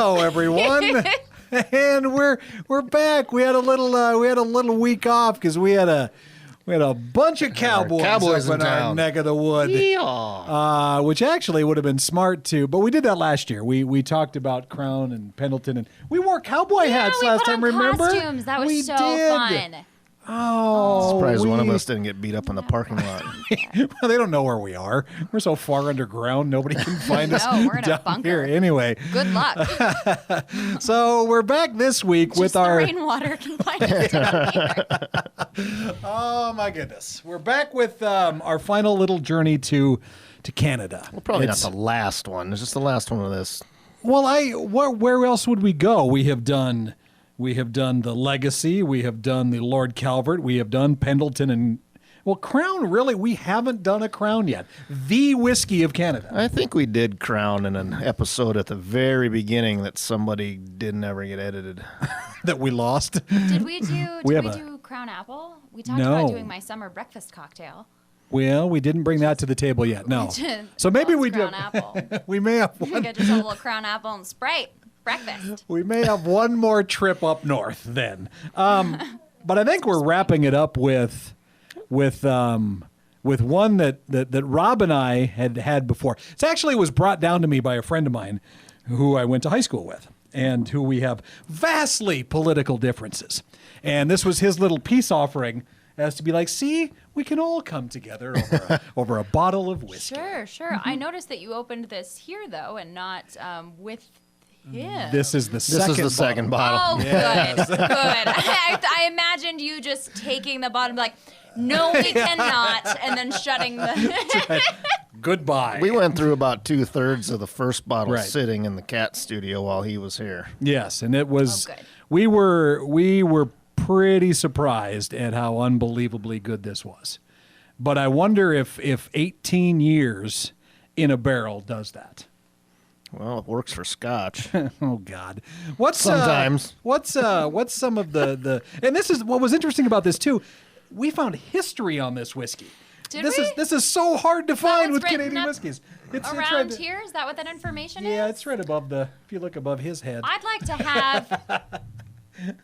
Hello, everyone, and we're back. We had a little week off because we had a bunch of cowboys up in our neck of the wood, which actually would have been smart too. But we did that last year. We talked about Crown and Pendleton, and we wore cowboy hats last time. Remember? Costumes. That was so fun. Oh, surprised one of us didn't get beat up in the parking lot. Well, they don't know where we are. We're so far underground, nobody can find us. No, we're in a down bunker. here. Anyway, Good luck. so we're back this week with the our rainwater can find us down here. Oh my goodness, we're back with our final little journey to Canada. Well, probably not the last one. It's just the last one of this. Well, where else would we go? We have done the Legacy. We have done the Lord Calvert. We have done Pendleton and, well, Crown, really, we haven't done a Crown yet. The whiskey of Canada. I think we did Crown in an episode at the very beginning that somebody didn't ever get edited. That we lost. Did we do Crown Apple? We talked about doing my summer breakfast cocktail. Well, we didn't bring that to the table yet, no. So maybe we do. Crown Apple. We may have one. Get yourself a little Crown Apple and Sprite. Breakfast. We may have one more trip up north then. But I think we're wrapping it up with one that Rob and I had before. It actually was brought down to me by a friend of mine who I went to high school with and who we have vastly political differences. And this was his little peace offering as to be like, see, we can all come together over a bottle of whiskey. Sure. I noticed that you opened this here, though, and not with him. This is the second bottle. Oh, yes. Good. I imagined you just taking the bottom, like, no, we cannot, and then shutting the... Goodbye. We went through about 2/3 of the first bottle sitting in the cat studio while he was here. Yes, and it was... good. We were pretty surprised at how unbelievably good this was. But I wonder if 18 years in a barrel does that. Well, it works for Scotch. Oh God! Sometimes. What's some of the and this is what was interesting about this too. We found history on this whiskey. This is so hard to find with Canadian whiskeys. It's around here. Is that what that information is? Yeah, it's right above if you look above his head. I'd like to have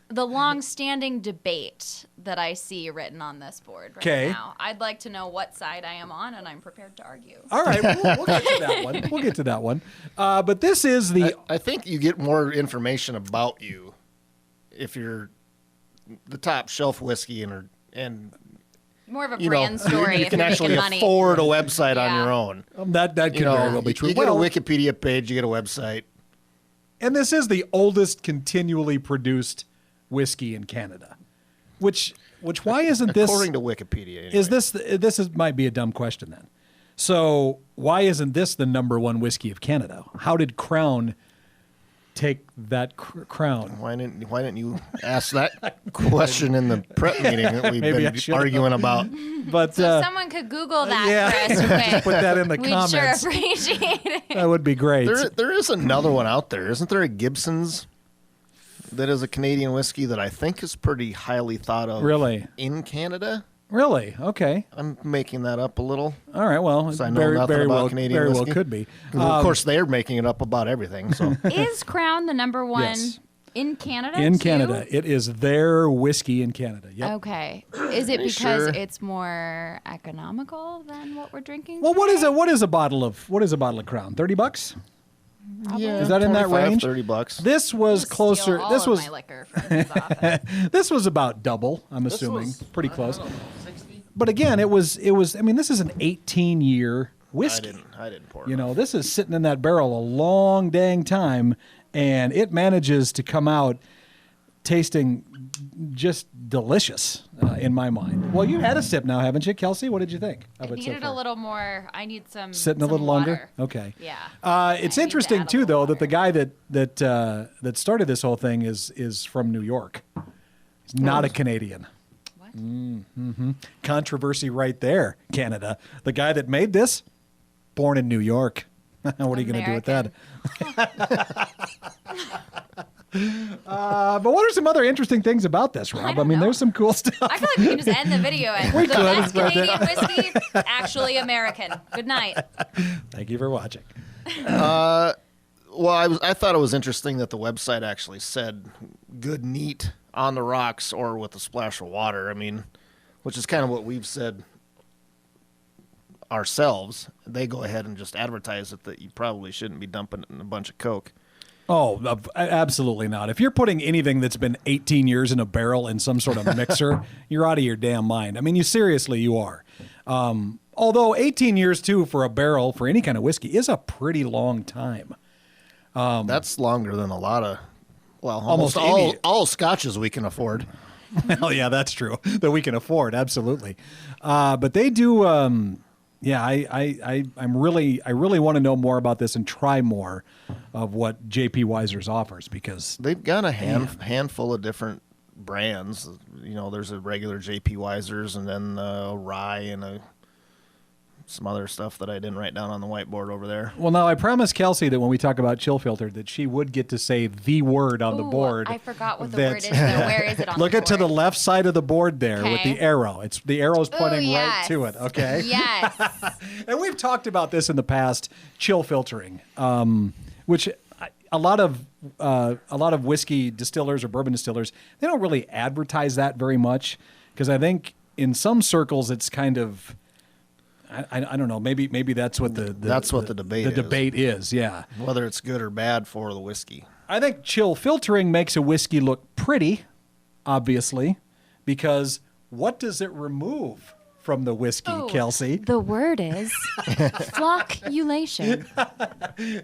the long-standing debate that I see written on this board right now. I'd like to know what side I am on, and I'm prepared to argue. All right, we'll get to that one. We'll get to that one. But this is I think you get more information about you if you're the top shelf whiskey and more of a brand story. You can actually afford a website on your own. That could very well be true. You get a Wikipedia page, you get a website. And this is the oldest continually produced whiskey in Canada. Which why isn't this... According to Wikipedia, anyway. Might be a dumb question then. So why isn't this the number one whiskey of Canada? How did Crown take that crown? Why didn't you ask that question in the prep meeting that we've been arguing about? But so someone could Google that for us quick. Put that in the comments. We'd sure appreciate it. That would be great. There is another one out there. Isn't there a Gibson's that is a Canadian whiskey that I think is pretty highly thought of in Canada? Really? Okay. I'm making that up a little. All right. Well, I know nothing about Canadian whiskey. Very well could be. Of course, they're making it up about everything. So is Crown the number one in Canada? In Canada, it is their whiskey in Canada. Yep. Okay. Is it because it's more economical than what we're drinking? Well, what is a bottle of Crown? $30? Yeah, is that in that range? $30. This was closer. This was my liquor from his office. This was about double. I'm assuming, pretty close. But again, it was. I mean, this is an 18-year whiskey. I didn't pour it. This is sitting in that barrel a long dang time, and it manages to come out tasting just delicious in my mind. Well, you had a sip now, haven't you, Kelsey? What did you think of it so needed far? a little more. I need some sitting a little water. longer. Okay. Yeah. It's interesting too, though, that the guy that started this whole thing is from New York. He's not a Canadian. What? Mm-hmm. Controversy right there, Canada. The guy that made this, born in New York. What are you going to do with that? But what are some other interesting things about this, Rob? I mean, there's some cool stuff. I feel like we can just end the video at We the could, best Canadian whiskey, actually American. Good night. Thank you for watching. Well, I thought it was interesting that the website actually said good neat on the rocks or with a splash of water. I mean, which is kind of what we've said ourselves. They go ahead and just advertise it that you probably shouldn't be dumping it in a bunch of Coke. Oh, absolutely not. If you're putting anything that's been 18 years in a barrel in some sort of mixer, you're out of your damn mind. I mean, you are. Although 18 years, too, for a barrel for any kind of whiskey is a pretty long time. That's longer than a lot of, well, almost all scotches we can afford. Well, yeah, that's true. That we can afford, absolutely. But they do, I really want to know more about this and try more of what J.P. Wiser's offers because they've got a handful of different brands. You know, there's a regular J.P. Wiser's and then a rye and some other stuff that I didn't write down on the whiteboard over there. Well, now I promised Kelsey that when we talk about chill filter that she would get to say the word on the board. I forgot what the word is. Where is it on the board? Look it to the left side of the board there with the arrow. The arrow's pointing right to it, okay? Yes. And we've talked about this in the past, chill filtering, which a lot of whiskey distillers or bourbon distillers, they don't really advertise that very much because I think in some circles it's kind of I don't know. Maybe that's what the debate is. Yeah, whether it's good or bad for the whiskey. I think chill filtering makes a whiskey look pretty, obviously, because what does it remove from the whiskey, Kelsey? The word is flocculation.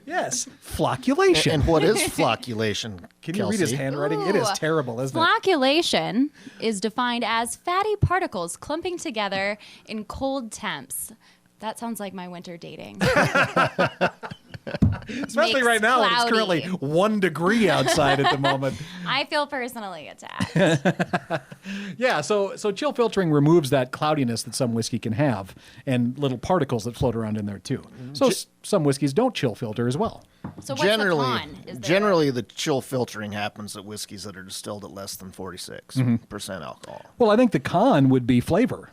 Yes, flocculation. And what is flocculation? Can you read his handwriting? It is terrible, isn't it? Flocculation is defined as fatty particles clumping together in cold temps. That sounds like my winter dating. Especially right now when it's currently 1 degree outside at the moment. I feel personally attacked. Yeah, so chill filtering removes that cloudiness that some whiskey can have and little particles that float around in there too. So some whiskeys don't chill filter as well. So what's the con? Generally, the chill filtering happens at whiskeys that are distilled at less than 46% alcohol. Well, I think the con would be flavor.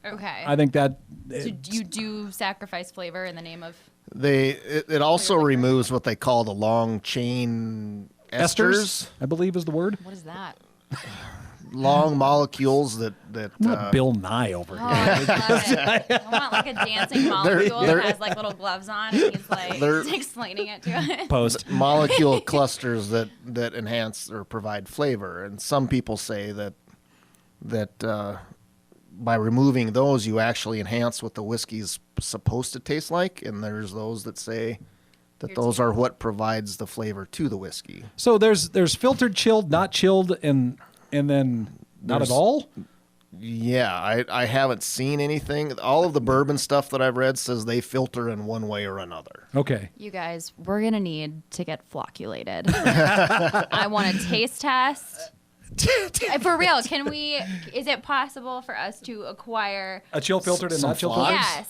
Okay. I think that... So you do sacrifice flavor in the name of... It also removes what they call the long chain esters, I believe is the word. What is that? Long molecules that I'm not Bill Nye over here. I want like a dancing molecule that has like little gloves on and he's like explaining it to it. Post molecule clusters that enhance or provide flavor, and some people say that by removing those, you actually enhance what the whiskey's supposed to taste like, and there's those that say that those are what provides the flavor to the whiskey. So there's filtered, chilled, not chilled, and then not at all? Yeah, I haven't seen anything. All of the bourbon stuff that I've read says they filter in one way or another. Okay. You guys, we're going to need to get flocculated. I want a taste test. For real, is it possible for us to acquire a chill filtered and not chill filtered? Yes.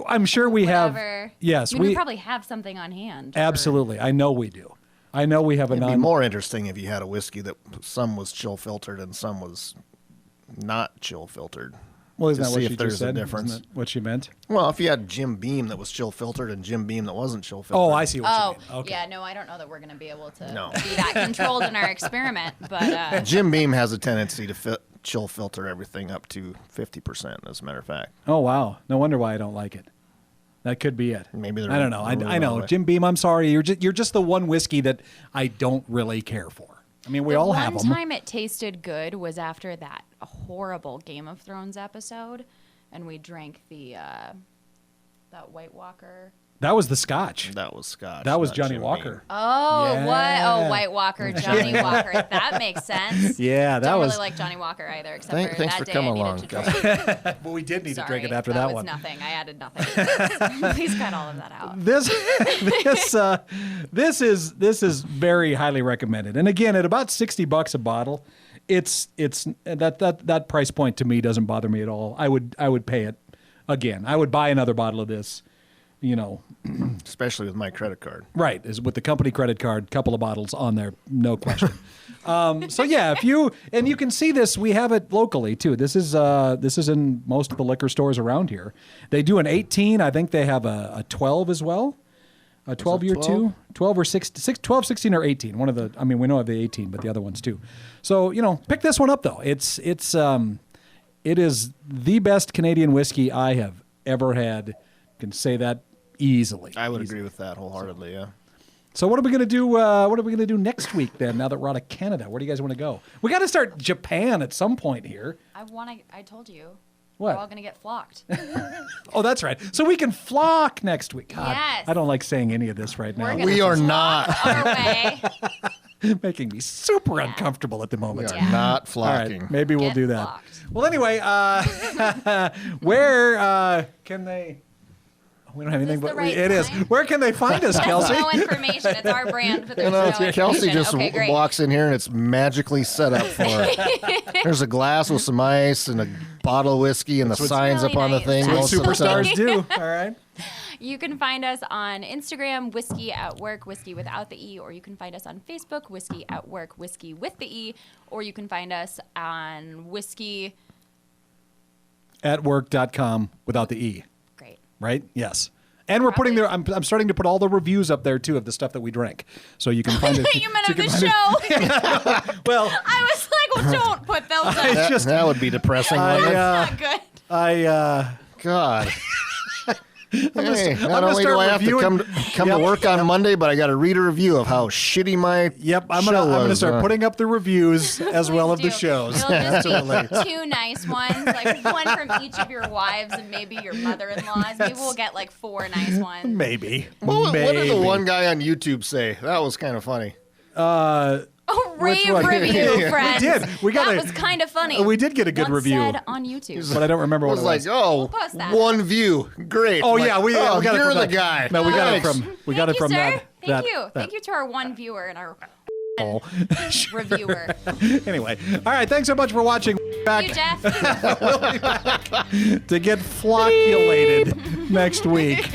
I'm sure we have. Yes, we probably have something on hand. Absolutely. I know we do. I know we have It'd be more interesting if you had a whiskey that some was chill filtered and some was not chill filtered. Well, isn't to that see what if she there's just said? a difference. Isn't that what she meant? Well, if you had Jim Beam that was chill filtered and Jim Beam that wasn't chill filtered. Oh, I see what you mean. Okay. Yeah, no, I don't know that we're going to be able to be that controlled in our experiment. But Jim Beam has a tendency to chill filter everything up to 50%, as a matter of fact. Oh, wow. No wonder why I don't like it. That could be it. Maybe I don't know. I know. Jim Beam, I'm sorry. You're just the one whiskey that I don't really care for. I mean, we all have them. The one time it tasted good was after that horrible Game of Thrones episode, and we drank that White Walker. That was the Scotch. That was Scotch. That was Johnny Walker. Oh, yeah. What? Oh, White Walker, Johnny Walker. That makes sense. Yeah, that was. Don't really like Johnny Walker either, except for thanks that for day coming I needed along, to drink. But we did need Sorry, to drink it after that one. That was nothing. I added nothing. Please cut all of that out. This is very highly recommended. And again, at about $60 a bottle, it's that price point to me doesn't bother me at all. I would pay it again. I would buy another bottle of this. You know, especially with my credit card. Right, is with the company credit card, couple of bottles on there, no question. So yeah, you can see this. We have it locally too. This is in most of the liquor stores around here. They do an 18. I think they have a 12 as well. A 12-year 12? too? 12 or 12, 16 or 18. One of the, I mean, we know of the 18, but the other ones too. So, pick this one up though. It is the best Canadian whiskey I have ever had. Can say that easily. I would agree with that wholeheartedly, yeah. So what are we going to do? What are we going to do next week then, now that we're out of Canada? Where do you guys want to go? We got to start Japan at some point here. I told you. What? We're all going to get flocked. Oh, that's right. So we can flock next week. God, Yes. I don't like saying any of this right now. We're gonna We are flock not. our way. Making me super uncomfortable at the moment. We are Yeah. not All flocking. right, maybe we'll Get do that. flocked. Well, anyway, where can they? We don't have anything, this but the right it is. time? Where can they find us, Kelsey? No information. It's our brand, but there's You know, no Kelsey information. just Okay, great. walks in here and it's magically set up for her. There's a glass with some ice and a bottle of whiskey and the signs really up on the nice. thing. That's What most of the time. superstars do. All right. You can find us on Instagram, Whiskey at Work, Whiskey without the E, or you can find us on Facebook, Whiskey at Work, Whiskey with the E, or you can find us on Whiskey. At work.com without the E. Great. Right? Yes. And we're putting there. I'm starting to put all the reviews up there too of the stuff that we drink, so you can find it. You meant so of the can find show. it- Well, I was like, well, don't put those up. it's just That would be depressing, wouldn't it? Not good. God. Hey, not gonna only do start I have to reviewing- come to work on Monday, but I got to read a review of how shitty my Yep, I'm show gonna was, start huh? putting up the reviews as well of the Please do. shows. It'll just be 2 nice ones, like one from each of your wives and maybe your mother-in-laws. Maybe we'll get like 4 nice ones. Maybe. What did the Maybe. one guy on YouTube say? That was kind of funny. Oh, Which rave one? review, We friends. did. We got that a- was kind of funny. we did get a good Once review. said on YouTube. But I don't remember It what was it like, was. oh, post that. one view, great. Oh Like, yeah, we got it you're from the that. guy. No, we got it Thanks. from we got it Thank from you, sir. that. Thank you. that- Thank you to our one viewer and our Oh. reviewer. Anyway, all right. Thanks so much for watching. Back You, Jeff. to get flocculated next week.